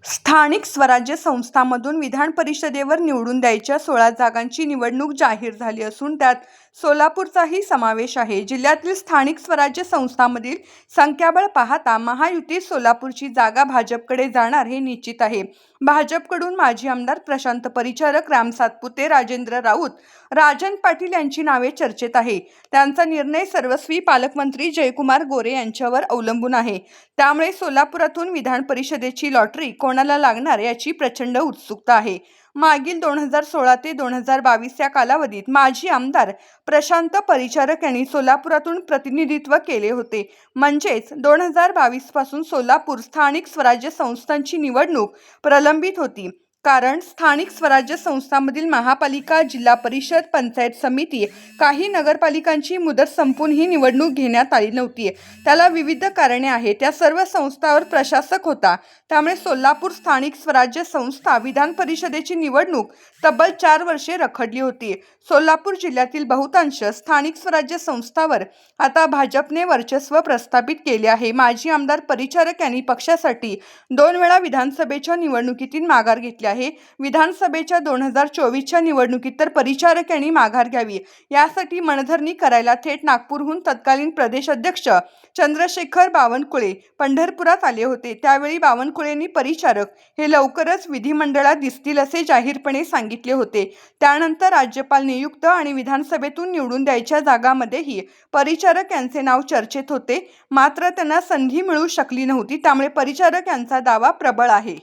स्थानिक स्वराज्य संस्थांमधून विधान परिषदेवर निवडून द्यायच्या 16 जागांची निवडणूक जाहीर झाली असून त्यात सोलापूरचाही समावेश आहे. जिल्ह्यातील स्थानिक स्वराज्य संस्थांमधील संख्याबळ पाहता महायुतीत सोलापूरची जागा भाजपकडे जाणार हे निश्चित आहे. भाजपकडून माजी आमदार प्रशांत परिचारक, राम सातपुते, राजेंद्र राऊत, राजन पाटील यांची नावे चर्चेत आहे. त्यांचा निर्णय सर्वस्वी पालकमंत्री जयकुमार गोरे यांच्यावर अवलंबून आहे. त्यामुळे सोलापुरातून विधान परिषदेची लॉटरी कोणाला लागणार याची प्रचंड उत्सुकता आहे. मागील 2016 ते 2022 या कालावधीत माजी आमदार प्रशांत परिचारक यांनी सोलापुरातून प्रतिनिधित्व केले होते. म्हणजेच 2022 पासून सोलापूर स्थानिक स्वराज्य संस्थांची निवडणूक प्रलंबित होती. कारण स्थानिक स्वराज्य संस्थांमधील महापालिका, जिल्हा परिषद, पंचायत समिती, काही नगरपालिकांची मुदत संपून ही निवडणूक घेण्यात आली नव्हती. त्याला विविध कारणे आहेत. त्या सर्व संस्थांवर प्रशासक होता. त्यामुळे सोलापूर स्थानिक स्वराज्य संस्था विधान परिषदेची निवडणूक तब्बल 4 वर्षे रखडली होती. सोलापूर जिल्ह्यातील बहुतांश स्थानिक स्वराज्य संस्थांवर आता भाजपने वर्चस्व प्रस्थापित केले आहे. माजी आमदार परिचारक यांनी पक्षासाठी 2 वेळा विधानसभेच्या निवडणुकीतील माघार घेतली आहे. विधानसभेच्या 2024च्या निवडणुकीत तर परिचारक यांनी माघार घ्यावी यासाठी मनधरणी करायला थेट नागपूरहून तत्कालीन प्रदेशाध्यक्ष चंद्रशेखर बावनकुळे पंढरपुरात आले होते. त्यावेळी बावनकुळेंनी परिचारक हे लवकरच विधिमंडळात दिसतील असे जाहीरपणे सांगितले होते. त्यानंतर राज्यपाल नियुक्त आणि विधानसभेतून निवडून द्यायच्या जागांमध्येही परिचारक यांचे नाव चर्चेत होते. मात्र त्यांना संधी मिळू शकली नव्हती. त्यामुळे परिचारक यांचा दावा प्रबळ आहे.